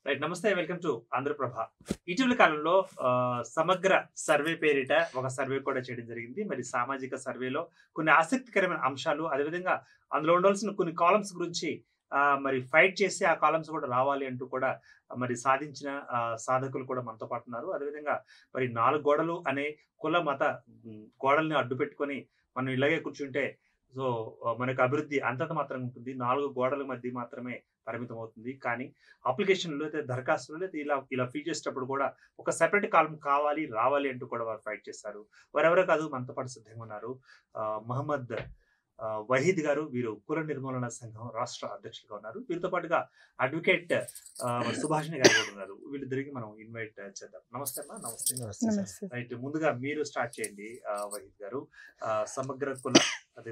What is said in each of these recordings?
Right, నమస్తే, welcome to Andhraprabha. ఇటీవల కాలంలో సమగ్ర సర్వే పేరిట ఒక సర్వే కూడా చేయడం జరిగింది. మరి సామాజిక సర్వేలో కొన్ని ఆసక్తికరమైన అంశాలు, అదేవిధంగా అందులో ఉండాల్సిన కొన్ని కాలమ్స్ గురించి మరి ఫైట్ చేసి ఆ కాలమ్స్ కూడా రావాలి అంటూ కూడా మరి సాధించిన సాధకులు కూడా మనతో పాటు ఉన్నారు. అదేవిధంగా మరి 4 గోడలు అనే కుల మత గోడల్ని అడ్డు పెట్టుకొని మనం ఇలాగే కూర్చుంటే సో మనకు అభివృద్ధి అంతంత మాత్రం ఉంటుంది. 4 గోడల మధ్య మాత్రమే పరిమితం అవుతుంది. కానీ అప్లికేషన్లు అయితే దరఖాస్తులు అయితే ఇలా ఫీల్ చేసేటప్పుడు కూడా ఒక సెపరేట్ కాలం కావాలి, రావాలి అంటూ కూడా వారు ఫైట్ చేస్తారు. వారెవరో కాదు, మనతో పాటు సిద్ధంగా ఉన్నారు. మహమ్మద్ వహీద్ గారు, వీరు కుల నిర్మూలన సంఘం రాష్ట్ర అధ్యక్షులుగా ఉన్నారు. వీరితో పాటుగా అడ్వకేట్ సుభాషిణి గారు కూడా ఉన్నారు. వీళ్ళిద్దరికి మనం ఇన్వైట్ చేద్దాం. నమస్తే అమ్మా. నమస్తే. రైట్, ముందుగా మీరు స్టార్ట్ చేయండి వహీద్ గారు.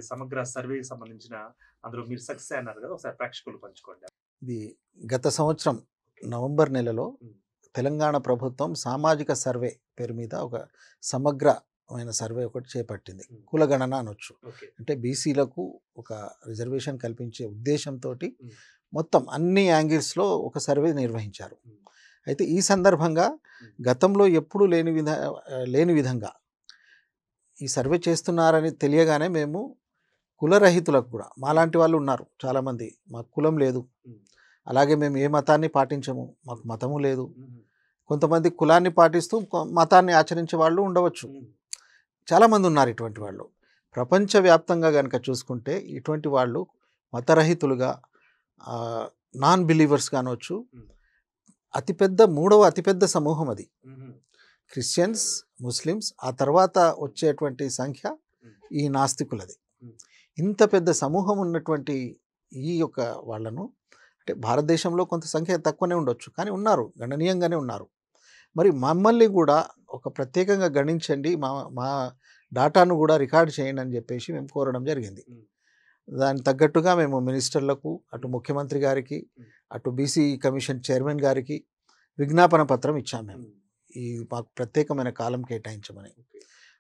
సమగ్ర సర్వేకి సంబంధించిన అందులో మీరు సక్సెస్ అన్నారు కదా, ఒకసారి ప్రేక్షకులు పంచుకోండి. ఇది గత సంవత్సరం నవంబర్ నెలలో తెలంగాణ ప్రభుత్వం సామాజిక సర్వే పేరు మీద ఒక సమగ్రమైన సర్వే ఒకటి చేపట్టింది. కులగణన అనొచ్చు. అంటే బీసీలకు ఒక రిజర్వేషన్ కల్పించే ఉద్దేశంతో మొత్తం అన్ని యాంగిల్స్లో ఒక సర్వే నిర్వహించారు. అయితే ఈ సందర్భంగా గతంలో ఎప్పుడూ లేని విధంగా ఈ సర్వే చేస్తున్నారని తెలియగానే మేము కులరహితులకు కూడా, మాలాంటి వాళ్ళు ఉన్నారు చాలామంది, మాకు కులం లేదు, అలాగే మేము ఏ మతాన్ని పాటించము, మాకు మతము లేదు, కొంతమంది కులాన్ని పాటిస్తూ మతాన్ని ఆచరించే వాళ్ళు ఉండవచ్చు, చాలామంది ఉన్నారు ఇటువంటి వాళ్ళు. ప్రపంచవ్యాప్తంగా కనుక చూసుకుంటే ఇటువంటి వాళ్ళు మతరహితులుగా, నాన్ బిలీవర్స్ కానవచ్చు, మూడవ అతిపెద్ద సమూహం అది. క్రిస్టియన్స్, ముస్లిమ్స్, ఆ తర్వాత వచ్చేటువంటి సంఖ్య ఈ నాస్తికులది. ఇంత పెద్ద సమూహం ఉన్నటువంటి ఈ యొక్క వాళ్ళను, అంటే భారతదేశంలో కొంత సంఖ్య తక్కువనే ఉండొచ్చు, కానీ ఉన్నారు, గణనీయంగానే ఉన్నారు. మరి మమ్మల్ని కూడా ఒక ప్రత్యేకంగా గణించండి, మా డాటాను కూడా రికార్డ్ చేయండి అని చెప్పేసి మేము కోరడం జరిగింది. దానికి తగ్గట్టుగా మేము మినిస్టర్లకు, అటు ముఖ్యమంత్రి గారికి, అటు బీసీ కమిషన్ చైర్మన్ గారికి విజ్ఞాపన పత్రం ఇచ్చాము మేము, ఈ మాకు ప్రత్యేకమైన కాలం కేటాయించమని.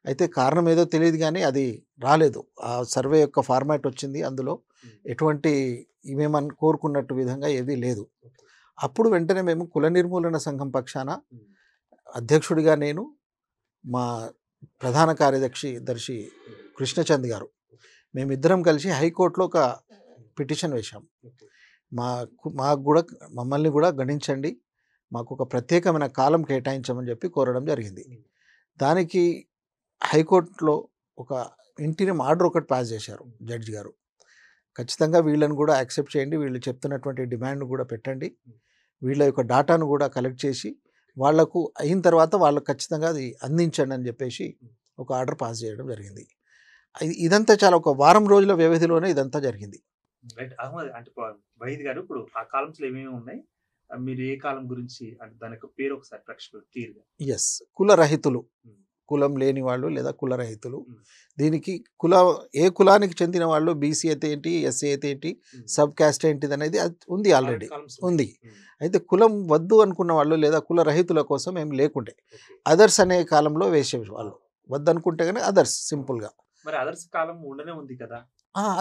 అయితే కారణం ఏదో తెలియదు కానీ అది రాలేదు. ఆ సర్వే యొక్క ఫార్మాట్ వచ్చింది, అందులో ఎటువంటి మేము కోరుకున్నట్టు విధంగా ఏదీ లేదు. అప్పుడు వెంటనే మేము కుల నిర్మూలన సంఘం పక్షాన అధ్యక్షుడిగా నేను, మా ప్రధాన కార్యదర్శి కృష్ణచంద్ గారు, మేమిద్దరం కలిసి హైకోర్టులో ఒక పిటిషన్ వేశాం. మమ్మల్ని కూడా గణించండి, మాకు ఒక ప్రత్యేకమైన కాలం కేటాయించమని చెప్పి కోరడం జరిగింది. దానికి హైకోర్టులో ఒక ఇంటీరియం ఆర్డర్ ఒకటి పాస్ చేశారు జడ్జి గారు. ఖచ్చితంగా వీళ్ళని కూడా యాక్సెప్ట్ చేయండి, వీళ్ళు చెప్తున్నటువంటి డిమాండ్ను కూడా పెట్టండి, వీళ్ళ యొక్క డాటాను కూడా కలెక్ట్ చేసి వాళ్లకు అయిన తర్వాత వాళ్ళకు ఖచ్చితంగా అది అందించండి అని చెప్పేసి ఒక ఆర్డర్ పాస్ చేయడం జరిగింది. ఇదంతా చాలా ఒక వారం రోజుల వ్యవధిలోనే ఇదంతా జరిగింది. రైట్, అహ్మద్ అంటే వహీద్ గారు, ఇప్పుడు ఆ కాలమ్స్లో ఏమేమి ఉన్నాయి, మీరు ఏ కాలం గురించి అంటే దానికి పేరు ఒకసారి ప్రేక్షకులు క్లియర్గా. ఎస్, కులరహితులు, కులం లేని వాళ్ళు లేదా కులరహితులు. దీనికి ఏ కులానికి చెందిన వాళ్ళు, బీసీ అయితే ఏంటి, ఎస్సీ అయితే ఏంటి, సబ్ క్యాస్ట్ ఏంటిది అనేది ఉంది, ఆల్రెడీ ఉంది. అయితే కులం వద్దు అనుకున్న వాళ్ళు లేదా కులరహితుల కోసం ఏం లేకుంటే అదర్స్ అనే కాలంలో వేసేవాళ్ళు. వద్దనుకుంటే కానీ అదర్స్ సింపుల్గా. మరి అదర్స్ కాలం ఉండనే ఉంది కదా.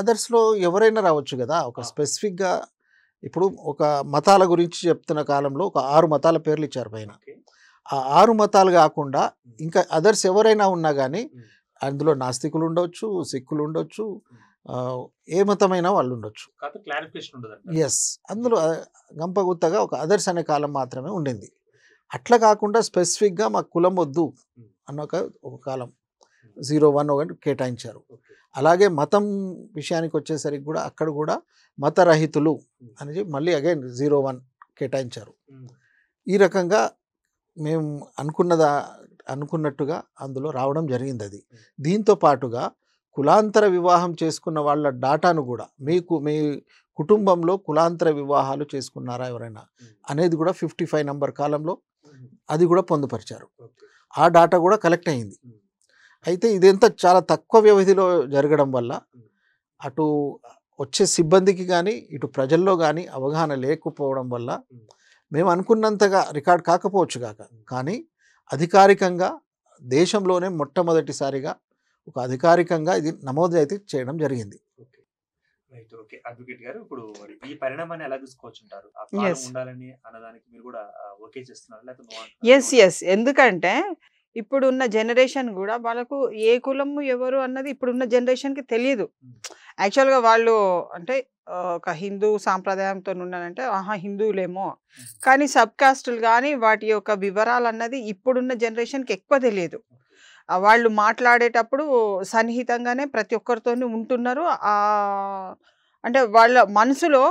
అదర్స్లో ఎవరైనా రావచ్చు కదా. ఒక స్పెసిఫిక్గా ఇప్పుడు ఒక మతాల గురించి చెప్తున్న కాలంలో ఒక 6 మతాల పేర్లు ఇచ్చారు పైన. ఆ 6 మతాలు కాకుండా ఇంకా అదర్స్ ఎవరైనా ఉన్నా కానీ అందులో నాస్తికులు ఉండొచ్చు, సిక్కులు ఉండొచ్చు, ఏ మతమైనా వాళ్ళు ఉండొచ్చు. ఎస్, అందులో గంపగుత్తగా ఒక అదర్స్ అనే కాలం మాత్రమే ఉండింది. అట్లా కాకుండా స్పెసిఫిక్గా మాకు కులం వద్దు అన్న ఒక కాలం 01 ఒకటి కేటాయించారు. అలాగే మతం విషయానికి వచ్చేసరికి కూడా అక్కడ కూడా మతరహితులు అనేది మళ్ళీ అగైన్ 01 కేటాయించారు. ఈ రకంగా మేము అనుకున్నట్టుగా అందులో రావడం జరిగింది. అది దీంతో పాటుగా కులాంతర వివాహం చేసుకున్న వాళ్ళ డాటాను కూడా, మీ కుటుంబంలో కులాంతర వివాహాలు చేసుకున్నారా ఎవరైనా అనేది కూడా 55 నంబర్ కాలంలో అది కూడా పొందుపరిచారు. ఆ డాటా కూడా కలెక్ట్ అయింది. అయితే ఇదంతా చాలా తక్కువ వ్యవధిలో జరగడం వల్ల అటు వచ్చే సిబ్బందికి కానీ ఇటు ప్రజల్లో కానీ అవగాహన లేకపోవడం వల్ల మేము అనుకున్నంతగా రికార్డ్ కాకపోవచ్చు కానీ అధికారికంగా దేశంలోనే మొట్టమొదటిసారిగా ఒక అధికారికంగా ఇది నమోదు అయితే చేయడం జరిగింది. రైట్. ఓకే. అడ్వకేట్ గారు ఇప్పుడు మరి ఈ పరిణామాన్ని ఎలా చూసుకోవచ్చుంటారు? ఆ కాలం ఎస్ ఉండాలని అన్నదానికి మీరు కూడా ఓకే చేస్తున్నారా? లేకపోతే నో అంటున్నారా? ఎస్ ఎస్ ఎందుకంటే ఇప్పుడున్న జనరేషన్ కూడా వాళ్ళకు ఏ కులము ఎవరు అన్నది ఇప్పుడున్న జనరేషన్కి తెలియదు. హ్మ్. యాక్చువల్గా వాళ్ళు అంటే ఒక హిందూ సాంప్రదాయంతో ఉన్నానంటే ఆహా హిందువులేమో, హ్మ్. కానీ సబ్ కాస్టులు కానీ వాటి యొక్క వివరాలు అన్నది ఇప్పుడున్న జనరేషన్కి ఎక్కువ తెలియదు. వాళ్ళు మాట్లాడేటప్పుడు సన్నిహితంగానే ప్రతి ఒక్కరితోని ఉంటున్నారు. అంటే వాళ్ళ మనసులో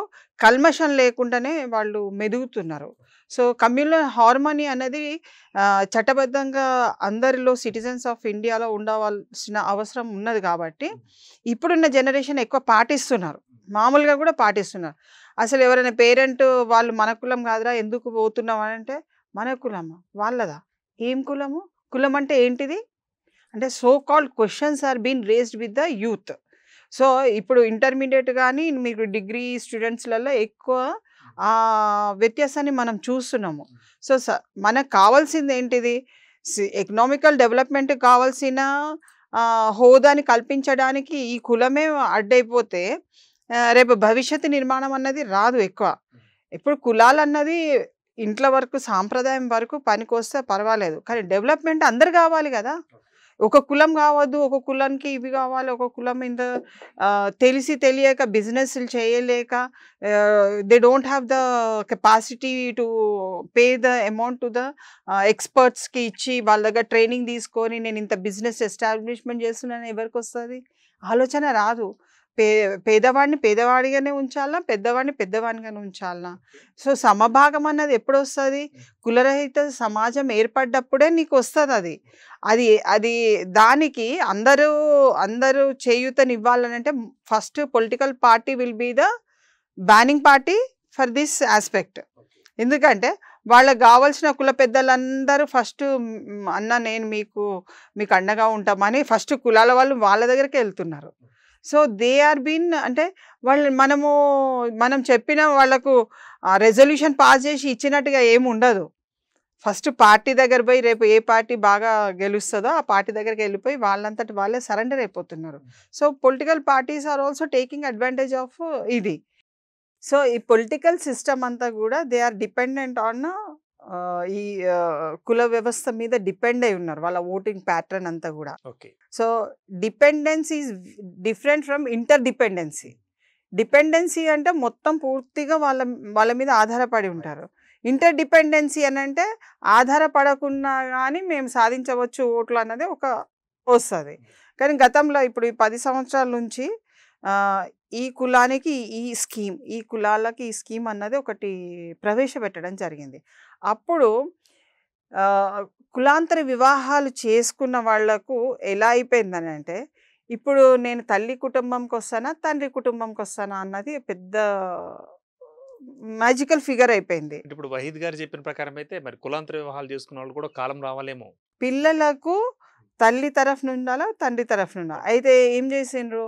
కల్మషం లేకుండానే వాళ్ళు మెదుగుతున్నారు. సో కమ్యూనల్ హార్మనీ అనేది చట్టబద్ధంగా అందరిలో సిటిజన్స్ ఆఫ్ ఇండియాలో ఉండవలసిన అవసరం ఉన్నది కాబట్టి హ్మ్. ఇప్పుడున్న జనరేషన్ ఎక్కువ పాటిస్తున్నారు. మామూలుగా కూడా పాటిస్తున్నారు. అసలు ఎవరైనా పేరెంట్ వాళ్ళు మన కులం కాదురా ఎందుకు పోతున్నాం అని అంటే మన కులమా వాళ్ళదా ఏం కులము కులం అంటే ఏంటిది అంటే so called questions are been raised with the youth. So ఇప్పుడు ఇంటర్మీడియట్ కానీ మీకు డిగ్రీ స్టూడెంట్స్లలో ఎక్కువ ఆ వ్యత్యాసాన్ని మనం చూస్తున్నాము. సో మనకు కావాల్సింది ఏంటిది ఎకనామికల్ డెవలప్మెంట్ కావాల్సిన హోదాని కల్పించడానికి ఈ కులమే అడ్డైపోతే రేపు భవిష్యత్తు నిర్మాణం అన్నది రాదు ఎక్కువ. ఇప్పుడు కులాలు అన్నది ఇంట్లో వరకు సాంప్రదాయం వరకు పనికొస్తే పర్వాలేదు, కానీ డెవలప్మెంట్ అందరు కావాలి కదా. ఒక కులం కావద్దు, ఒక కులానికి ఇవి కావాలి, ఒక కులం ఇంత తెలిసి తెలియక బిజినెస్లు చేయలేక they don't have the capacity to pay the amount to the ఎక్స్పర్ట్స్కి ఇచ్చి వాళ్ళ దగ్గర ట్రైనింగ్ తీసుకొని నేను ఇంత బిజినెస్ ఎస్టాబ్లిష్మెంట్ చేస్తున్నాను ఎవరికి వస్తుంది ఆలోచన రాదు. పేదవాడిని పేదవాడిగానే ఉంచాలనా, పెద్దవాడిని పెద్దవాడిగానే ఉంచాలనా. సో సమభాగం అన్నది ఎప్పుడు వస్తుంది, కులరహిత సమాజం ఏర్పడ్డప్పుడే నీకు వస్తుంది. అది అది దానికి అందరూ చేయూతనివ్వాలనంటే first political party will be the banning party for this aspect. ఎందుకంటే వాళ్ళకి కావాల్సిన కుల పెద్దలందరూ ఫస్ట్ అన్న నేను మీకు అండగా ఉంటామని ఫస్ట్ కులాల వాళ్ళు వాళ్ళ దగ్గరికి వెళ్తున్నారు. సో దే ఆర్ బీన్ అంటే వాళ్ళు మనం చెప్పిన వాళ్ళకు రెజల్యూషన్ పాస్ చేసి ఇచ్చినట్టుగా ఏమి ఉండదు. ఫస్ట్ పార్టీ దగ్గర పోయి రేపు ఏ పార్టీ బాగా గెలుస్తుందో ఆ పార్టీ దగ్గరికి వెళ్ళిపోయి వాళ్ళంతటి వాళ్ళే సరెండర్ అయిపోతున్నారు. So political parties are also taking advantage of ఇది. సో ఈ పొలిటికల్ సిస్టమ్ అంతా కూడా దే ఆర్ డిపెండెంట్ ఆన్ ఈ కుల వ్యవస్థ మీద డిపెండ్ అయి ఉన్నారు వాళ్ళ ఓటింగ్ ప్యాటర్న్ అంతా కూడా. Okay. So dependency is different from inter dependency. Dependency అంటే మొత్తం పూర్తిగా వాళ్ళ మీద ఆధారపడి ఉంటారు. ఇంటర్ డిపెండెన్సీ అని అంటే ఆధారపడకుండా కానీ మేము సాధించవచ్చు ఓట్లు అన్నది ఒక వస్తుంది. కానీ గతంలో ఇప్పుడు ఈ 10 సంవత్సరాల నుంచి ఈ కులానికి ఈ కులాలకి ఈ స్కీమ్ అన్నది ఒకటి ప్రవేశపెట్టడం జరిగింది. అప్పుడు కులాంతర వివాహాలు చేసుకున్న వాళ్లకు ఎలా అయిపోయిందని అంటే ఇప్పుడు నేను తల్లి కుటుంబంకి వస్తానా తండ్రి కుటుంబంకి వస్తానా అన్నది పెద్ద మ్యాజికల్ ఫిగర్ అయిపోయింది. ఇప్పుడు వహీద్ గారు చెప్పిన ప్రకారం అయితే మరి కులాంతర వివాహాలు చేసుకున్న వాళ్ళు కూడా కాలం రావాలేమో. పిల్లలకు తల్లి తరఫు నుండాలా తండ్రి తరఫు నుండా అయితే ఏం చేసిండ్రు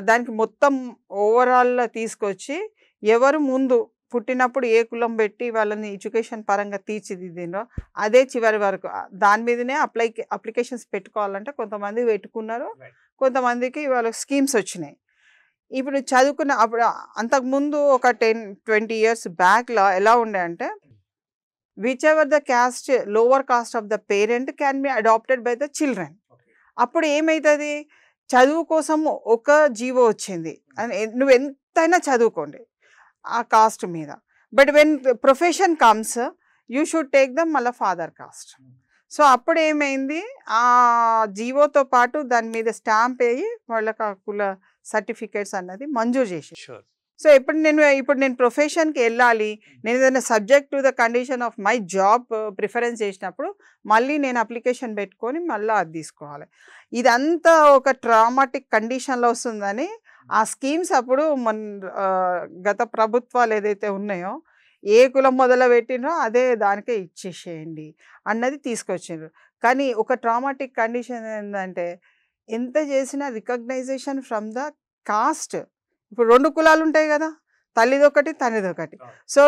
దానికి మొత్తం ఓవరాల్ తీసుకొచ్చి ఎవరు ముందు పుట్టినప్పుడు ఏ కులం పెట్టి వాళ్ళని ఎడ్యుకేషన్ పరంగా తీర్చిదిద్దిండ్రో అదే చివరి వరకు దాని మీదనే అప్లికేషన్స్ పెట్టుకోవాలంటే కొంతమంది పెట్టుకున్నారు, కొంతమందికి వాళ్ళకి స్కీమ్స్ వచ్చినాయి. ఇప్పుడు చదువుకున్న అప్పుడు అంతకుముందు ఒక 10-20 years బ్యాక్లో ఎలా ఉండే అంటే whichever the caste lower caste of the parent can be adapted by the children. అప్పుడు ఏమవుతుంది చదువు కోసం ఒక జీవో వచ్చింది అని నువ్వు ఎంతైనా చదువుకోండి ఆ కాస్ట్ మీద, but when profession comes you should take the మళ్ళీ ఫాదర్ కాస్ట్. సో అప్పుడు ఏమైంది ఆ జీవోతో పాటు దాని మీద స్టాంప్ వేయి వాళ్ళకి ఆ కుల సర్టిఫికేట్స్ అన్నది మంజూరు చేసి. సో ఇప్పుడు నేను ప్రొఫెషన్కి వెళ్ళాలి, నేను ఏదైనా subject to the condition of my job preference చేసినప్పుడు మళ్ళీ నేను అప్లికేషన్ పెట్టుకొని మళ్ళీ అది తీసుకోవాలి. ఇదంతా ఒక ట్రామాటిక్ కండిషన్లో వస్తుందని ఆ స్కీమ్స్ అప్పుడు గత ప్రభుత్వాలు ఏదైతే ఉన్నాయో ఏ కులం మొదలు పెట్టినో అదే దానికే ఇచ్చేసేయండి అన్నది తీసుకొచ్చిండ్రు. కానీ ఒక ట్రామాటిక్ కండిషన్ ఏంటంటే ఎంత చేసినా రికగ్నైజేషన్ ఫ్రమ్ ద కాస్ట్. ఇప్పుడు 2 కులాలు ఉంటాయి కదా, తల్లిదొకటి తండ్రిదొకటి. సో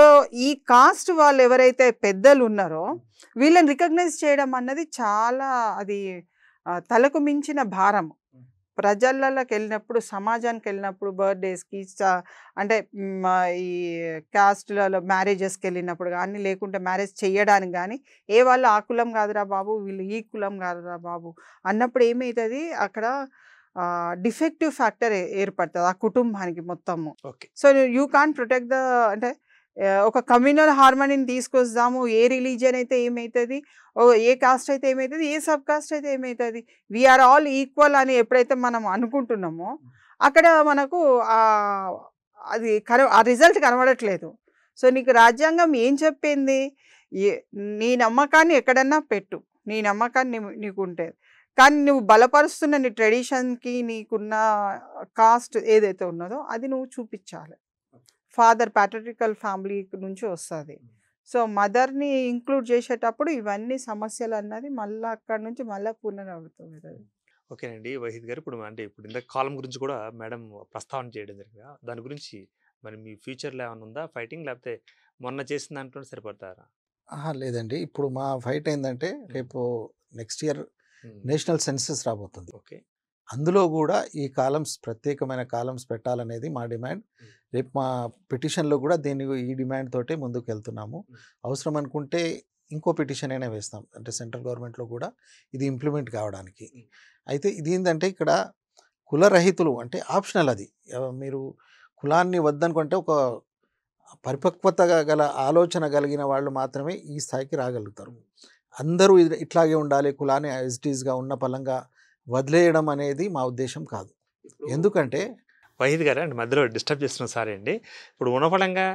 ఈ కాస్ట్ వాళ్ళు ఎవరైతే పెద్దలు ఉన్నారో వీళ్ళని రికగ్నైజ్ చేయడం అన్నది చాలా అది తలకు మించిన భారం. ప్రజలలోకి వెళ్ళినప్పుడు, సమాజానికి వెళ్ళినప్పుడు, బర్త్డేస్కి అంటే ఈ క్యాస్ట్లలో మ్యారేజెస్కి వెళ్ళినప్పుడు కానీ, లేకుంటే మ్యారేజ్ చేయడానికి కానీ, ఏ వాళ్ళు ఆ కులం కాదురా బాబు, వీళ్ళు ఈ కులం కాదురా బాబు అన్నప్పుడు ఏమవుతుంది, అక్కడ డిఫెక్టివ్ ఫ్యాక్టర్ ఏర్పడుతుంది ఆ కుటుంబానికి మొత్తము. Okay. So you can protect the అంటే ఒక కమ్యూనల్ హార్మనీని తీసుకొస్తాము. ఏ రిలీజియన్ అయితే ఏమవుతుంది, ఏ కాస్ట్ అయితే ఏమవుతుంది, ఏ సబ్ కాస్ట్ అయితే ఏమవుతుంది, వీఆర్ ఆల్ ఈక్వల్ అని ఎప్పుడైతే మనం అనుకుంటున్నామో అక్కడ మనకు అది ఆ రిజల్ట్ కనబడట్లేదు. సో నీకు రాజ్యాంగం ఏం చెప్పింది, నీ నమ్మకాన్ని ఎక్కడన్నా పెట్టు, నీ నమ్మకాన్ని నీకు ఉంటుంది, కానీ నువ్వు బలపరుస్తున్న నీ ట్రెడిషన్కి నీకున్న కాస్ట్ ఏదైతే ఉన్నదో అది నువ్వు చూపించాలి. ఫాదర్ ప్యాట్రికల్ ఫ్యామిలీ నుంచి వస్తుంది. సో మదర్ని ఇంక్లూడ్ చేసేటప్పుడు ఇవన్నీ సమస్యలు అన్నది మళ్ళీ అక్కడ నుంచి మళ్ళీ పునరావృతమవుతుంది. ఓకేనండి వహీద్ గారు, ఇప్పుడు అంటే ఇప్పుడు ఇంత కాలం గురించి కూడా మేడం ప్రస్తావన చేయడం జరిగింది. దాని గురించి మరి మీ ఫ్యూచర్లో ఏమైనా ఉందా ఫైటింగ్, లేకపోతే మొన్న చేసిన దాంట్లో సరిపడతారా? లేదండి, ఇప్పుడు మా ఫైట్ ఏంటంటే రేపు నెక్స్ట్ ఇయర్ నేషనల్ సెన్సస్ రాబోతుంది. ఓకే. అందులో కూడా ఈ కాలమ్స్, ప్రత్యేకమైన కాలమ్స్ పెట్టాలనేది మా డిమాండ్. రేపు మా పిటిషన్లో కూడా ఈ డిమాండ్ తోటే ముందుకు వెళ్తున్నాము. అవసరం అనుకుంటే ఇంకో పిటిషన్ అయినా వేస్తాం, అంటే సెంట్రల్ గవర్నమెంట్లో కూడా ఇది ఇంప్లిమెంట్ కావడానికి. అయితే ఇది ఏంటంటే ఇక్కడ కులరహితులు అంటే ఆప్షనల్, అది మీరు కులాన్ని వద్దనుకుంటే ఒక పరిపక్వత గల ఆలోచన కలిగిన వాళ్ళు మాత్రమే ఈ స్థాయికి రాగలుగుతారు. అందరూ ఇట్లాగే ఉండాలి, కులాన్ని యాజ్ ఇట్ ఈస్గా ఉన్న పలంగా వదిలేయడం అనేది మా ఉద్దేశం కాదు. ఎందుకంటే వహీద్ గారు అండి మధ్యలో డిస్టర్బ్ చేస్తున్న సారీ అండి, ఇప్పుడు ఉన్నఫలంగా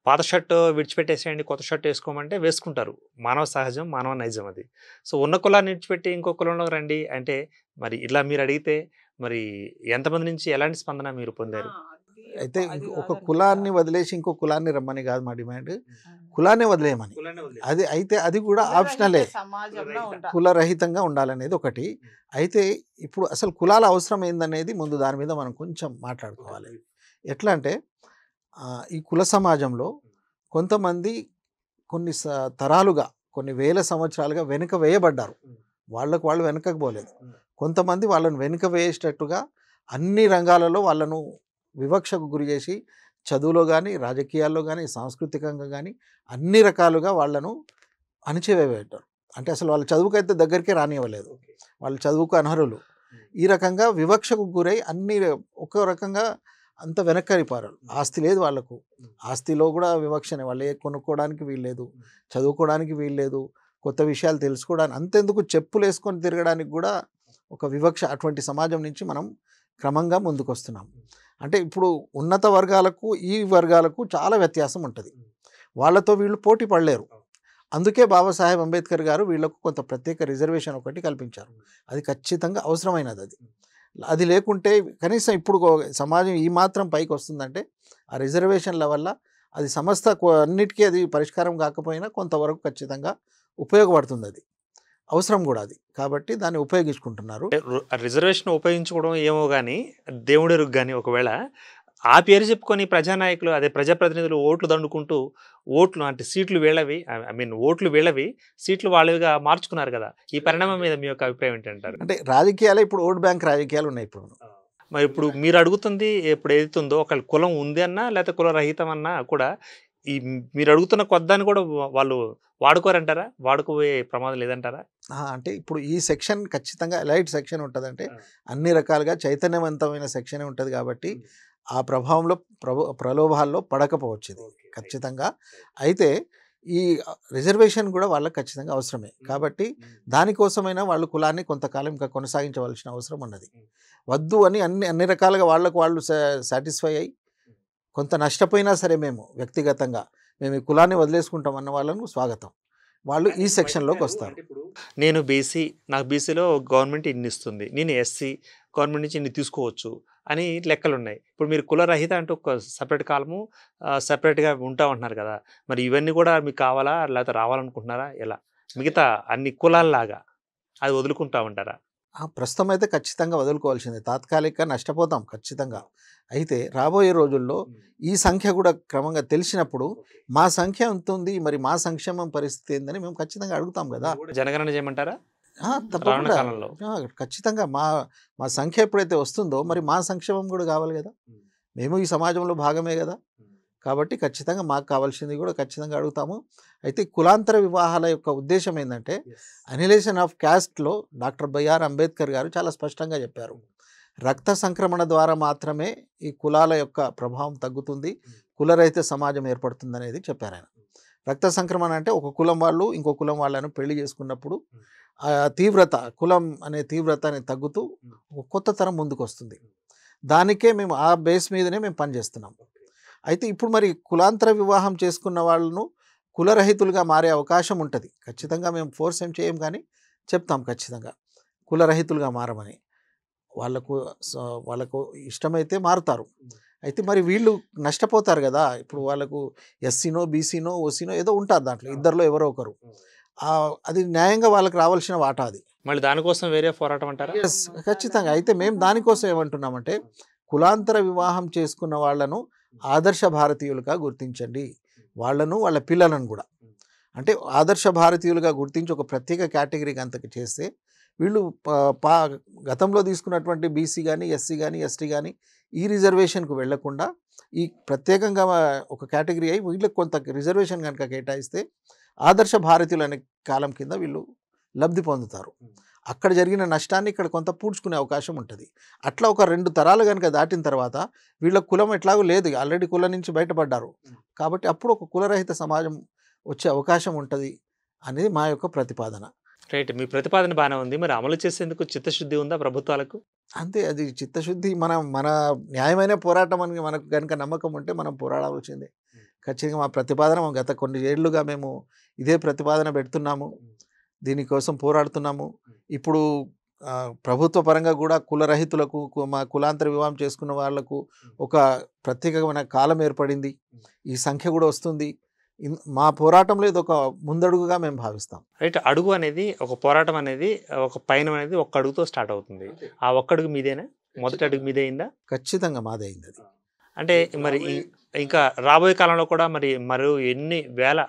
పాత షర్టు విడిచిపెట్టేసేయండి, కొత్త షర్ట్ వేసుకోమంటే వేసుకుంటారు, మానవ సహజం, మానవ నైజం అది. సో ఉన్న కులాన్ని విడిచిపెట్టి ఇంకో కులంలో రండి అంటే మరి ఇలా మీరు అడిగితే మరి ఎంతమంది నుంచి ఎలాంటి స్పందన మీరు పొందారు? అయితే ఒక కులాన్ని వదిలేసి ఇంకో కులాన్ని రమ్మని కాదు మా డిమాండ్, కులాన్ని వదిలేయమని. అది అయితే అది కూడా ఆప్షనలే, కులరహితంగా ఉండాలనేది ఒకటి. అయితే ఇప్పుడు అసలు కులాల అవసరం ఏందనేది ముందు దాని మీద మనం కొంచెం మాట్లాడుకోవాలి. ఎట్లా అంటే ఈ కుల సమాజంలో కొంతమంది కొన్ని తరాలుగా, కొన్ని వేల సంవత్సరాలుగా వెనుక వేయబడ్డారు, వాళ్ళకు వాళ్ళు వెనుకకు పోలేదు. కొంతమంది వాళ్ళను వెనుక వేసేటట్టుగా అన్ని రంగాలలో వాళ్ళను వివక్షకు గురి చేసి, చదువులో కానీ, రాజకీయాల్లో కానీ, సాంస్కృతికంగా కానీ అన్ని రకాలుగా వాళ్ళను అణిచివేయబడ్డారు. అంటే అసలు వాళ్ళ చదువుకైతే దగ్గరికే రానివ్వలేదు, వాళ్ళు చదువుకు అనర్హులు. ఈ రకంగా వివక్షకు గురై అన్ని ఒక రకంగా అంత వెనక్కరిపారు. ఆస్తి లేదు వాళ్ళకు, ఆస్తిలో కూడా వివక్షనే, వాళ్ళు కొనుక్కోవడానికి వీల్లేదు, చదువుకోవడానికి వీల్లేదు, కొత్త విషయాలు తెలుసుకోవడానికి, అంతెందుకు చెప్పులు వేసుకొని తిరగడానికి కూడా ఒక వివక్ష. అటువంటి సమాజం నుంచి మనం క్రమంగా ముందుకు వస్తున్నాం. అంటే ఇప్పుడు ఉన్నత వర్గాలకు ఈ వర్గాలకు చాలా వ్యత్యాసం ఉంటుంది, వాళ్ళతో వీళ్ళు పోటీ పడలేరు. అందుకే బాబాసాహెబ్ అంబేద్కర్ గారు వీళ్ళకు కొంత ప్రత్యేక రిజర్వేషన్ ఒకటి కల్పించారు. అది ఖచ్చితంగా అవసరమైనది. అది లేకుంటే కనీసం ఇప్పుడు సమాజం ఈ మాత్రం పైకి వస్తుందంటే ఆ రిజర్వేషన్ల వల్ల అది సమస్త అన్నిటికీ అది పరిష్కారం కాకపోయినా కొంతవరకు ఖచ్చితంగా ఉపయోగపడుతుంది, అది అవసరం కూడా అది. కాబట్టి దాన్ని ఉపయోగించుకుంటున్నారు. రిజర్వేషన్ ఉపయోగించుకోవడం ఏమో కానీ దేవుడికి కానీ ఒకవేళ ఆ పేరు చెప్పుకొని ప్రజానాయకులు, అదే ప్రజాప్రతినిధులు ఓట్లు దండుకుంటూ ఓట్లు అంటే సీట్లు వీళ్ళవి, ఓట్లు వీళ్ళవి, సీట్లు వాళ్ళవిగా మార్చుకున్నారు కదా, ఈ పరిణామం మీద మీ యొక్క అభిప్రాయం ఏంటంటారు? అంటే రాజకీయాలు ఇప్పుడు ఓట్ బ్యాంక్ రాజకీయాలు ఉన్నాయి ఇప్పుడు. మరి ఇప్పుడు మీరు అడుగుతుంది ఇప్పుడు ఏదైతుందో ఒక కులం ఉంది అన్నా లేకపోతే కుల రహితం అన్నా కూడా ఈ మీరు అడుగుతున్న కొద్దాన్ని కూడా వాళ్ళు వాడుకోరంటారా, వాడుకోబోయే ప్రమాదం లేదంటారా? అంటే ఇప్పుడు ఈ సెక్షన్ ఖచ్చితంగా ఎలైట్ సెక్షన్ ఉంటుంది, అంటే అన్ని రకాలుగా చైతన్యవంతమైన సెక్షనే ఉంటుంది. కాబట్టి ఆ ప్రభావంలో ప్రలోభాల్లో పడకపోవచ్చు ఇది ఖచ్చితంగా. అయితే ఈ రిజర్వేషన్ కూడా వాళ్ళకి ఖచ్చితంగా అవసరమే. కాబట్టి దానికోసమైనా వాళ్ళు కులాన్ని కొంతకాలం ఇంకా కొనసాగించవలసిన అవసరం ఉన్నది. వద్దు అని అన్ని రకాలుగా వాళ్ళకు వాళ్ళు సాటిస్ఫై అయ్యి కొంత నష్టపోయినా సరే మేము వ్యక్తిగతంగా మేము ఈ కులాన్ని వదిలేసుకుంటాం అన్న వాళ్ళను స్వాగతం, వాళ్ళు ఈ సెక్షన్లోకి వస్తారు. నేను బీసీ, నాకు బీసీలో గవర్నమెంట్ ఇన్ని ఇస్తుంది, నేను ఎస్సీ గవర్నమెంట్ నుంచి ఇన్ని తీసుకోవచ్చు అని లెక్కలు ఉన్నాయి. ఇప్పుడు మీరు కులరహిత అంటూ ఒక సపరేట్ కాలము సపరేట్గా ఉంటా ఉంటున్నారు కదా, మరి ఇవన్నీ కూడా మీకు కావాలా లేకపోతే రావాలనుకుంటున్నారా? ఎలా మిగతా అన్ని కులాల్లాగా అది వదులుకుంటా ఉంటారా? ప్రస్తుతం అయితే ఖచ్చితంగా వదులుకోవాల్సిందే, తాత్కాలికంగా నష్టపోతాం ఖచ్చితంగా. అయితే రాబోయే రోజుల్లో ఈ సంఖ్య కూడా క్రమంగా తెలిసినప్పుడు మా సంఖ్య ఎంత ఉంది, మరి మా సంక్షేమం పరిస్థితి ఏందని మేము ఖచ్చితంగా అడుగుతాం కదా. జనగణన చేయమంటారా? రానున్న తప్పకుండా కాలంలో. ఖచ్చితంగా మా సంఖ్య ఎప్పుడైతే వస్తుందో మరి మా సంక్షేమం కూడా కావాలి కదా, మేము ఈ సమాజంలో భాగమే కదా. కాబట్టి ఖచ్చితంగా మాకు కావాల్సింది కూడా ఖచ్చితంగా అడుగుతాము. అయితే కులాంతర వివాహాల యొక్క ఉద్దేశం ఏంటంటే అనిలేషన్ ఆఫ్ క్యాస్ట్లో డాక్టర్ బిఆర్ అంబేద్కర్ గారు చాలా స్పష్టంగా చెప్పారు. రక్త సంక్రమణ ద్వారా మాత్రమే ఈ కులాల యొక్క ప్రభావం తగ్గుతుంది, కులరహిత సమాజం ఏర్పడుతుంది అనేది చెప్పారు ఆయన. రక్త సంక్రమణ అంటే ఒక కులం వాళ్ళు ఇంకో కులం వాళ్ళను పెళ్లి చేసుకున్నప్పుడు ఆ తీవ్రత, కులం అనే తీవ్రత అనేది తగ్గుతూ ఒక కొత్త తరం ముందుకు వస్తుంది. దానికే మేము ఆ బేస్ మీదనే మేము పనిచేస్తున్నాం. అయితే ఇప్పుడు మరి కులాంతర వివాహం చేసుకున్న వాళ్ళను కులరహితులుగా మారే అవకాశం ఉంటుంది. ఖచ్చితంగా మేము ఫోర్స్ ఏం చేయం, కానీ చెప్తాం ఖచ్చితంగా కులరహితులుగా మారమని. వాళ్ళకు ఇష్టమైతే మారుతారు. అయితే మరి వీళ్ళు నష్టపోతారు కదా. ఇప్పుడు వాళ్ళకు ఎస్సీనో బీసీనో ఓసీనో ఏదో ఉంటారు, దాంట్లో ఇద్దరిలో ఎవరో ఒకరు. అది న్యాయంగా వాళ్ళకి రావాల్సిన వాటా అది. మళ్ళీ దానికోసం వేరే పోరాటం అంటారా? ఎస్, ఖచ్చితంగా. అయితే మేము దానికోసం ఏమంటున్నామంటే కులాంతర వివాహం చేసుకున్న వాళ్ళను ఆదర్శ భారతీయులుగా గుర్తించండి, వాళ్ళను వాళ్ళ పిల్లలను కూడా. అంటే ఆదర్శ భారతీయులుగా గుర్తించి ఒక ప్రత్యేక కేటగిరీకి అంతకు చేస్తే వీళ్ళు గతంలో తీసుకున్నటువంటి బీసీ కానీ ఎస్సీ కానీ ఎస్టీ కానీ ఈ రిజర్వేషన్కు వెళ్లకుండా ఈ ప్రత్యేకంగా ఒక కేటగిరీ అయి వీళ్ళకి కొంత రిజర్వేషన్ కనుక కేటాయిస్తే ఆదర్శ భారతీయులు అనే కాలం కింద వీళ్ళు లబ్ధి పొందుతారు. అక్కడ జరిగిన నష్టాన్ని ఇక్కడ కొంత పూడ్చుకునే అవకాశం ఉంటుంది. అట్లా ఒక 2 తరాలు కనుక దాటిన తర్వాత వీళ్ళ కులం ఎట్లాగో లేదు, ఆల్రెడీ కులం నుంచి బయటపడ్డారు. కాబట్టి అప్పుడు ఒక కులరహిత సమాజం వచ్చే అవకాశం ఉంటుంది అనేది మా యొక్క ప్రతిపాదన. రైట్, మీ ప్రతిపాదన బాగానే ఉంది. మరి అమలు చేసేందుకు చిత్తశుద్ధి ఉందా ప్రభుత్వాలకు? అంతే, అది చిత్తశుద్ధి. మన న్యాయమైన పోరాటం అని మనకు కనుక నమ్మకం ఉంటే మనం పోరాడాల్సిందే. ఖచ్చితంగా మా ప్రతిపాదన గత కొన్ని ఏళ్లుగా మేము ఇదే ప్రతిపాదన పెడుతున్నాము, దీనికోసం పోరాడుతున్నాము. ఇప్పుడు ప్రభుత్వ పరంగా కూడా కులరహితులకు, మా కులాంతర వివాహం చేసుకున్న వాళ్లకు ఒక ప్రత్యేకమైన కాలం ఏర్పడింది. ఈ సంఖ్య కూడా వస్తుంది. మా పోరాటంలో ఇది ఒక ముందడుగుగా మేము భావిస్తాం. రైట్, అడుగు అనేది ఒక పోరాటం అనేది ఒక పైన అనేది ఒక్క అడుగుతో స్టార్ట్ అవుతుంది. ఆ ఒక్క అడుగు మీదేనా? మొదటి అడుగు మీదే అయిందా? ఖచ్చితంగా మాదే అయింది అది. అంటే మరి ఇంకా రాబోయే కాలంలో కూడా మరి ఎన్ని వేల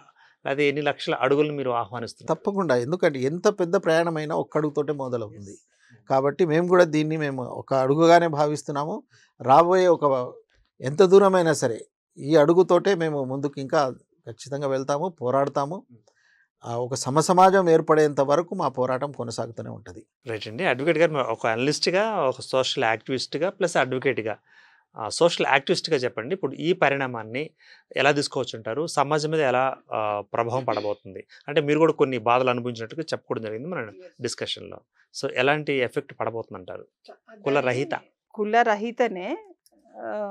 లేదా ఎన్ని లక్షల అడుగులు మీరు ఆహ్వానిస్తున్నారు? తప్పకుండా, ఎందుకంటే ఎంత పెద్ద ప్రయాణమైనా ఒక్క అడుగుతోటే మొదలవుతుంది. కాబట్టి మేము కూడా దీన్ని ఒక అడుగుగానే భావిస్తున్నాము. రాబోయే ఎంత దూరమైనా సరే ఈ అడుగుతోటే మేము ముందుకు ఇంకా ఖచ్చితంగా వెళ్తాము, పోరాడతాము. ఒక సమసమాజం ఏర్పడేంత వరకు మా పోరాటం కొనసాగుతూనే ఉంటుంది. రైట్ అండి. అడ్వకేట్ గారు, ఒక అనలిస్ట్గా, ఒక సోషల్ యాక్టివిస్ట్గా ప్లస్ అడ్వకేట్గా, సోషల్ యాక్టివిస్ట్గా చెప్పండి, ఇప్పుడు ఈ పరిణామాన్ని ఎలా తీసుకోవచ్చు అంటారు? సమాజం మీద ఎలా ప్రభావం పడబోతుంది? అంటే మీరు కూడా కొన్ని బాధలు అనుభవించినట్టుగా చెప్పుకోవడం జరిగింది మన డిస్కషన్లో. సో ఎలాంటి ఎఫెక్ట్ పడబోతుంది అంటారు? కులరహితనే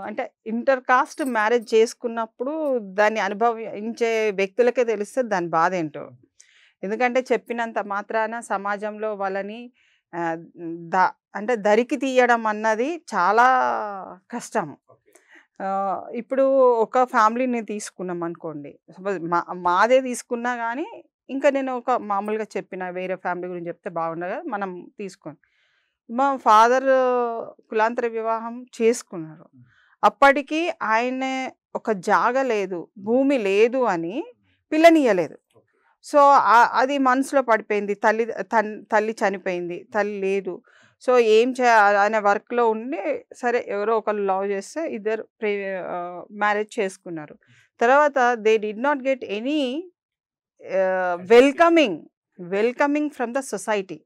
అంటే ఇంటర్ కాస్ట్ మ్యారేజ్ చేసుకున్నప్పుడు దాన్ని అనుభవించే వ్యక్తులకే తెలిస్తే దాని బాధ ఏంటో. ఎందుకంటే చెప్పినంత మాత్రాన సమాజంలో వాళ్ళని అంటే దరికి తీయడం అన్నది చాలా కష్టం. ఇప్పుడు ఒక ఫ్యామిలీని తీసుకున్నాం అనుకోండి, సపోజ్ మాదే తీసుకున్నా కానీ ఇంకా నేను ఒక మామూలుగా చెప్పిన వేరే ఫ్యామిలీ గురించి చెప్తే బాగుండగా మనం తీసుకోండి. మా ఫాదర్ కులాంతర వివాహం చేసుకున్నారు. అప్పటికి ఆయన ఒక జాగ లేదు, భూమి లేదు అని పిల్లనియలేదు. సో అది మనసులో పడిపోయింది. తల్లి చనిపోయింది, తల్లి లేదు. సో ఏం చేయాలి అనే వర్క్లో ఉండి సరే ఎవరో ఒకరు లవ్ చేస్తే ఇద్దరు మ్యారేజ్ చేసుకున్నారు. తర్వాత they did not get any welcoming from the society.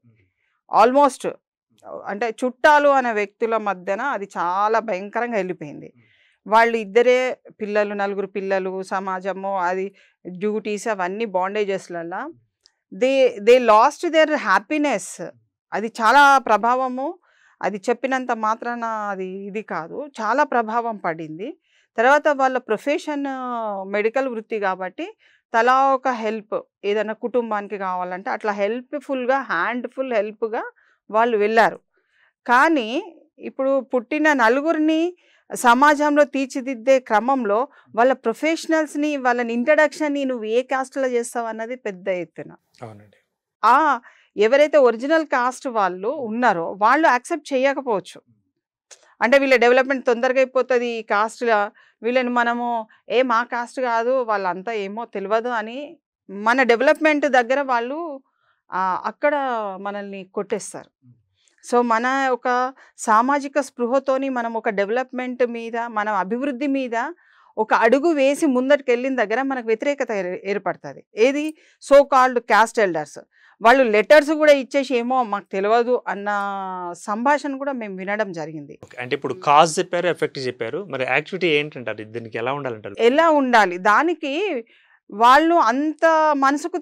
Almost అంటే చుట్టాలు అనే వ్యక్తుల మధ్యన అది చాలా భయంకరంగా వెళ్ళిపోయింది. వాళ్ళు ఇద్దరే పిల్లలు, 4 పిల్లలు, సమాజము, అది డ్యూటీస్, అవన్నీ బాండేజెస్లల్లా దే లాస్ట్ దేర్ హ్యాపీనెస్. అది చాలా ప్రభావము. అది చెప్పినంత మాత్రాన అది ఇది కాదు, చాలా ప్రభావం పడింది. తర్వాత వాళ్ళ ప్రొఫెషన్ మెడికల్ వృత్తి కాబట్టి తలా ఒక హెల్ప్ ఏదైనా కుటుంబానికి కావాలంటే అట్లా హ్యాండ్ఫుల్ హెల్ప్గా వాళ్ళు వెళ్ళారు. కానీ ఇప్పుడు పుట్టిన 4 సమాజంలో తీర్చిదిద్దే క్రమంలో వాళ్ళ ప్రొఫెషనల్స్ని, వాళ్ళని ఇంట్రడక్షన్ని నువ్వు ఏ కాస్ట్లో చేస్తావు అన్నది పెద్ద ఎత్తున. అవునండి. ఎవరైతే ఒరిజినల్ కాస్ట్ వాళ్ళు ఉన్నారో వాళ్ళు యాక్సెప్ట్ చేయకపోవచ్చు. అంటే వీళ్ళ డెవలప్మెంట్ తొందరగా అయిపోతుంది ఈ కాస్ట్గా, వీళ్ళని మనము మా కాస్ట్ కాదు వాళ్ళంతా ఏమో తెలియదు అని మన డెవలప్మెంట్ దగ్గర వాళ్ళు అక్కడ మనల్ని కొట్టేస్తారు. సో మన ఒక సామాజిక స్పృహతోని మనం ఒక డెవలప్మెంట్ మీద, మన అభివృద్ధి మీద ఒక అడుగు వేసి ముందటికెళ్ళిన దగ్గర మనకు వ్యతిరేకత ఏర్పడుతుంది. ఏది సో కాల్డ్ క్యాస్ట్ ఎల్డర్స్ వాళ్ళు లెటర్స్ కూడా ఇచ్చేసి ఏమో మాకు తెలియదు అన్న సంభాషణ కూడా మేము వినడం జరిగింది. అంటే ఇప్పుడు కాజ్ చెప్పారు, ఎఫెక్ట్ చెప్పారు, మరి యాక్టివిటీ ఏంటంటారు? దీనికి ఎలా ఉండాలంటారు? ఎలా ఉండాలి దానికి వాళ్ళు అంత మనసుకు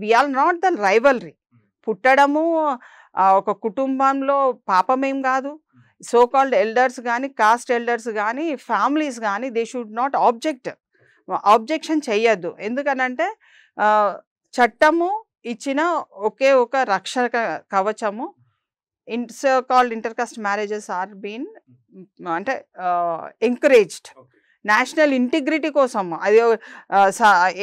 we are not the rivalry. పుట్టడము ఒక కుటుంబంలో పాపమేం కాదు. సో కాల్డ్ ఎల్డర్స్ కానీ, కాస్ట్ ఎల్డర్స్ కానీ, ఫ్యామిలీస్ కానీ దే షుడ్ నాట్ ఆబ్జెక్షన్ చెయ్యొద్దు. ఎందుకనంటే చట్టము ఇచ్చిన ఒకే ఒక రక్షక కవచము so called intercaste marriages are been అంటే ఎంకరేజ్డ్. నేషనల్ ఇంటిగ్రిటీ కోసము, అది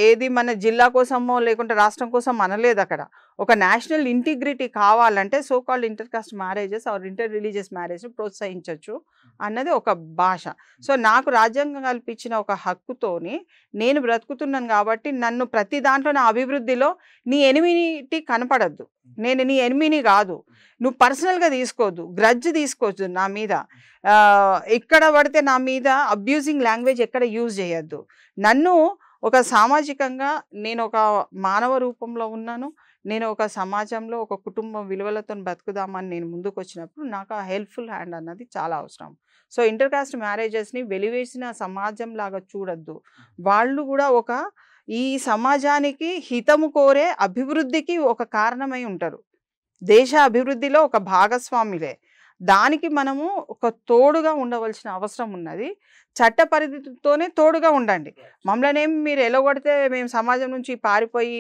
ఏది మన జిల్లా కోసమో లేకుంటే రాష్ట్రం కోసం అనలేదు. అక్కడ ఒక నేషనల్ ఇంటిగ్రిటీ కావాలంటే so called intercaste marriages or inter religious marriage ప్రోత్సహించవచ్చు అన్నది ఒక భాష. సో నాకు రాజ్యాంగం కల్పించిన ఒక హక్కుతోని నేను బ్రతుకుతున్నాను కాబట్టి నన్ను ప్రతి దాంట్లో నా అభివృద్ధిలో నీ ఎనిమిటీ కనపడద్దు. నేను నీ ఎనిమిని కాదు. నువ్వు పర్సనల్గా తీసుకోవద్దు, గ్రడ్జ్ తీసుకోవద్దు నా మీద. ఎక్కడ పడితే నా మీద అబ్యూజింగ్ లాంగ్వేజ్ ఎక్కడ యూజ్ చేయొద్దు. నన్ను ఒక సామాజికంగా నేను ఒక మానవ రూపంలో ఉన్నాను. నేను ఒక సమాజంలో ఒక కుటుంబం విలువలతో బతుకుదామని నేను ముందుకు వచ్చినప్పుడు నాకు ఆ హెల్ప్ఫుల్ హ్యాండ్ అన్నది చాలా అవసరం. సో ఇంటర్కాస్ట్ మ్యారేజెస్ని వెలివేసిన సమాజం లాగా చూడొద్దు. వాళ్ళు కూడా ఒక ఈ సమాజానికి హితము కోరే అభివృద్ధికి ఒక కారణమై ఉంటారు. దేశ అభివృద్ధిలో ఒక భాగస్వామిలే. దానికి మనము ఒక తోడుగా ఉండవలసిన అవసరం ఉన్నది. చట్ట పరిధితోనే తోడుగా ఉండండి. మమ్మల్నేమి మీరు ఎలగొడితే మేము సమాజం నుంచి పారిపోయి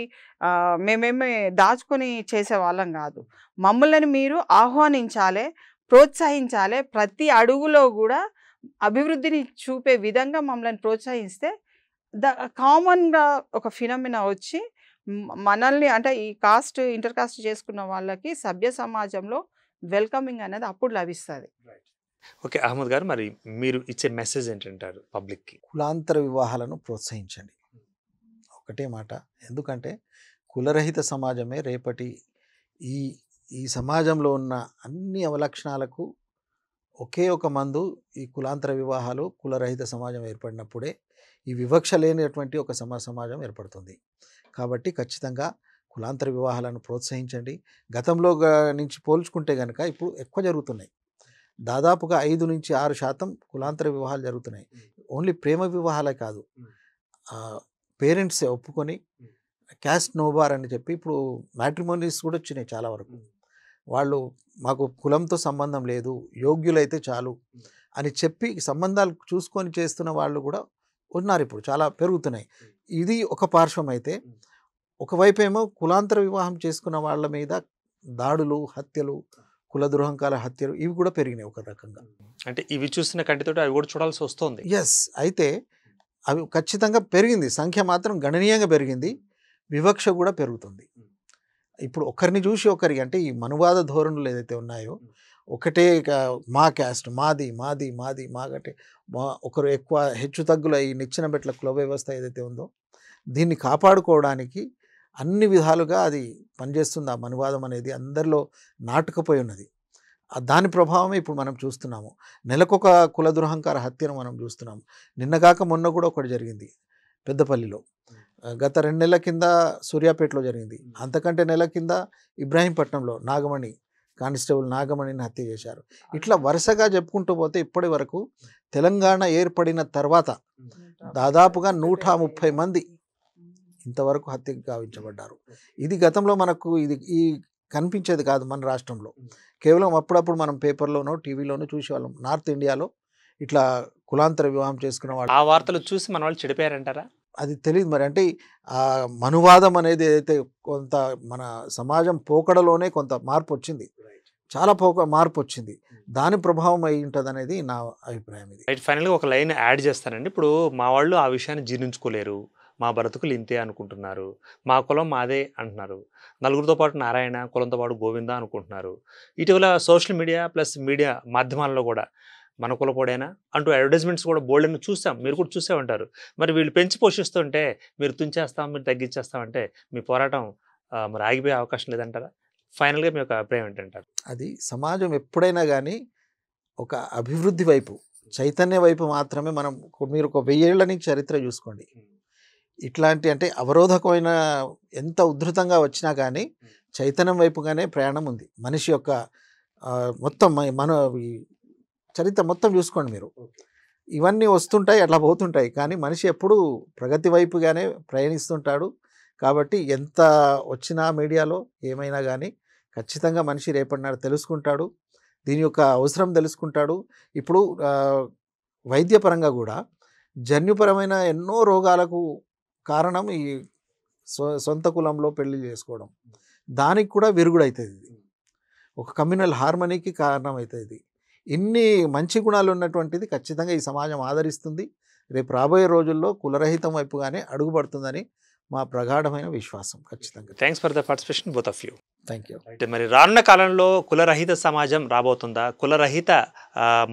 మేమేమి దాచుకొని చేసే వాళ్ళం కాదు. మమ్మల్ని మీరు ఆహ్వానించాలి, ప్రోత్సహించాలి. ప్రతి అడుగులో కూడా అభివృద్ధిని చూపే విధంగా మమ్మల్ని ప్రోత్సహిస్తే కామన్గా ఒక ఫినామినా వచ్చి మనల్ని అంటే ఈ ఇంటర్ కాస్ట్ చేసుకున్న వాళ్ళకి సభ్య సమాజంలో వెల్కమింగ్ అనేది అప్పుడు లభిస్తుంది. ఓకే అహ్మద్ గారు, మరి మీరు ఇచ్చే మెసేజ్ ఏంటంటారు పబ్లిక్కి? కులాంతర వివాహాలను ప్రోత్సహించండి, ఒకటే మాట. ఎందుకంటే కులరహిత సమాజమే రేపటి ఈ సమాజంలో ఉన్న అన్ని అవలక్షణాలకు ఒకే ఒక మందు ఈ కులాంతర వివాహాలు. కులరహిత సమాజం ఏర్పడినప్పుడే ఈ వివక్ష లేనటువంటి ఒక సమాజం ఏర్పడుతుంది. కాబట్టి ఖచ్చితంగా కులాంతర వివాహాలను ప్రోత్సహించండి. గతంలో నుంచి పోల్చుకుంటే కనుక ఇప్పుడు ఎక్కువ జరుగుతున్నాయి. దాదాపుగా 5 నుంచి 6% కులాంతర వివాహాలు జరుగుతున్నాయి. ఓన్లీ ప్రేమ వివాహాలే కాదు, పేరెంట్సే ఒప్పుకొని క్యాస్ట్ నోబార్ అని చెప్పి ఇప్పుడు మ్యాట్రిమోనీస్ కూడా వచ్చినాయి. చాలా వరకు వాళ్ళు మాకు కులంతో సంబంధం లేదు, యోగ్యులైతే చాలు అని చెప్పి సంబంధాలు చూసుకొని చేస్తున్న వాళ్ళు కూడా ఉన్నారు. ఇప్పుడు చాలా పెరుగుతున్నాయి. ఇది ఒక పార్శ్వం అయితే, ఒకవైపు ఏమో కులాంతర వివాహం చేసుకున్న వాళ్ళ మీద దాడులు, హత్యలు, కులద్రోహంకాల హత్యలు ఇవి కూడా పెరిగినాయి ఒక రకంగా. అంటే ఇవి చూసిన కంటితో అవి కూడా చూడాల్సి వస్తుంది. ఎస్, అయితే అవి ఖచ్చితంగా పెరిగింది, సంఖ్య మాత్రం గణనీయంగా పెరిగింది, వివక్ష కూడా పెరుగుతుంది. ఇప్పుడు ఒకరిని చూసి ఒకరికి అంటే ఈ మనువాద ధోరణులు ఏదైతే ఉన్నాయో, ఒకటే మా క్యాస్ట్ మాది మాది మాది మాకంటే ఒకరు ఎక్కువ హెచ్చు తగ్గుల ఈ నిచ్చెన బెట్ల కుల వ్యవస్థ ఏదైతే ఉందో దీన్ని కాపాడుకోవడానికి అన్ని విధాలుగా అది పనిచేస్తుంది. ఆ మనువాదం అనేది అందరిలో నాటుకుపోయి ఉన్నది. దాని ప్రభావమే ఇప్పుడు మనం చూస్తున్నాము. నెలకొక కులద్రోహంకార హత్యను మనం చూస్తున్నాము. నిన్నగాక మొన్న కూడా ఒకటి జరిగింది పెద్దపల్లిలో, గత 2 నెలల కింద సూర్యాపేటలో జరిగింది, అంతకంటే నెల కింద ఇబ్రాహీంపట్నంలో నాగమణి కానిస్టేబుల్ నాగమణిని హత్య చేశారు. ఇట్లా వరుసగా చెప్పుకుంటూ పోతే ఇప్పటి వరకు తెలంగాణ ఏర్పడిన తర్వాత దాదాపుగా 130 మంది ఇంతవరకు హత్యకు గావించబడ్డారు. ఇది గతంలో మనకు ఈ కనిపించేది కాదు మన రాష్ట్రంలో. కేవలం అప్పుడప్పుడు మనం పేపర్లోనో టీవీలోనో చూసేవాళ్ళం. నార్త్ ఇండియాలో ఇట్లా కులాంతర వివాహం చేసుకున్న వాళ్ళు, ఆ వార్తలు చూసి మన వాళ్ళు చెడిపోయారంటారా? అది తెలియదు మరి. అంటే ఆ మనువాదం అనేది ఏదైతే కొంత మన సమాజం పోకడలోనే కొంత మార్పు వచ్చింది, చాలా మార్పు వచ్చింది, దాని ప్రభావం అయి ఉంటుంది అనేది నా అభిప్రాయం. ఇది రైట్. ఫైనల్గా ఒక లైన్ యాడ్ చేస్తానండి. ఇప్పుడు మా వాళ్ళు ఆ విషయాన్ని జీర్ణించుకోలేరు, మా బ్రతుకులు ఇంతే అనుకుంటున్నారు, మా కులం మాదే అంటున్నారు, నలుగురితో పాటు నారాయణ, కులంతో పాటు గోవింద అనుకుంటున్నారు. ఇటీవల సోషల్ మీడియా ప్లస్ మీడియా మాధ్యమాల్లో కూడా మన కులపోడైనా అంటూ అడ్వర్టైజ్మెంట్స్ కూడా బోల్డ్ చూసాం, మీరు కూడా చూసే ఉంటారు. మరి వీళ్ళు పెంచి పోషిస్తుంటే మీరు తుంచేస్తాం, మీరు తగ్గించేస్తామంటే మీ పోరాటం మరి ఆగిపోయే అవకాశం లేదంటారా? ఫైనల్గా మీ యొక్క అభిప్రాయం ఏంటంటారు? అది సమాజం ఎప్పుడైనా కానీ ఒక అభివృద్ధి వైపు, చైతన్య వైపు మాత్రమే మనం, మీరు ఒక 1000 ఏళ్ల నుంచి చరిత్ర చూసుకోండి, ఇట్లాంటి అంటే అవరోధకమైన ఎంత ఉధృతంగా వచ్చినా కానీ చైతన్యం వైపుగానే ప్రయాణం ఉంది. మనిషి యొక్క మొత్తం మన ఈ చరిత్ర మొత్తం చూసుకోండి మీరు, ఇవన్నీ వస్తుంటాయి అట్లా పోతుంటాయి, కానీ మనిషి ఎప్పుడూ ప్రగతి వైపుగానే ప్రయాణిస్తుంటాడు. కాబట్టి ఎంత వచ్చినా మీడియాలో ఏమైనా కానీ ఖచ్చితంగా మనిషి రేపటి నాడు తెలుసుకుంటాడు, దీని యొక్క అవసరం తెలుసుకుంటాడు. ఇప్పుడు వైద్యపరంగా కూడా జన్యుపరమైన ఎన్నో రోగాలకు కారణం ఈ సొంత కులంలో పెళ్లి చేసుకోవడం, దానికి కూడా విరుగుడవుతుంది. ఇది ఒక కమ్యూనల్ హార్మనీకి కారణం అవుతుంది. ఇన్ని మంచి గుణాలు ఉన్నటువంటిది ఖచ్చితంగా ఈ సమాజం ఆదరిస్తుంది. రేపు రాబోయే రోజుల్లో కులరహితం వైపుగానే అడుగుపడుతుందని మా ప్రగాఢమైన విశ్వాసం. ఖచ్చితంగా. Thanks for the participation both of you. Thank you. అయితే మరి రానున్న కాలంలో కులరహిత సమాజం రాబోతుందా? కులరహిత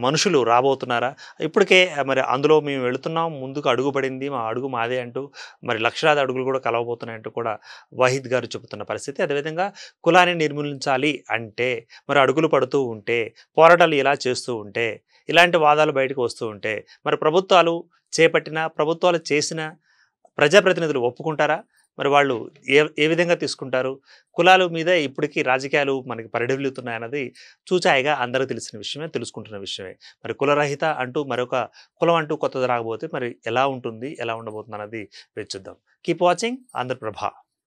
మనుషులు రాబోతున్నారా? ఇప్పటికే మరి అందులో మేము వెళుతున్నాం, ముందుకు అడుగు పడింది, మా అడుగు మాదే అంటూ మరి లక్షలాది అడుగులు కూడా కలవబోతున్నాయంటూ కూడా వాహిద్ గారు చెబుతున్న పరిస్థితి. అదేవిధంగా కులాన్ని నిర్మూలించాలి అంటే మరి అడుగులు పడుతూ ఉంటే, పోరాటాలు ఇలా చేస్తూ ఉంటే, ఇలాంటి వాదాలు బయటకు వస్తూ ఉంటే మరి ప్రభుత్వాలు చేపట్టిన, ప్రభుత్వాలు చేసిన ప్రజాప్రతినిధులు ఒప్పుకుంటారా? మరి వాళ్ళు ఏ విధంగా తీసుకుంటారు? కులాల మీద ఇప్పటికీ రాజకీయాలు మనకి పరిఢవిల్లుతున్నాయన్నది చూచాయిగా అందరికీ తెలిసిన విషయమే, తెలుసుకుంటున్న విషయమే. మరి కులరహిత అంటూ మరొక కులం అంటూ కొత్తది రాకపోతే మరి ఎలా ఉంటుంది, ఎలా ఉండబోతుంది అన్నది వేచి చూద్దాం. Keep watching Andhraprabha.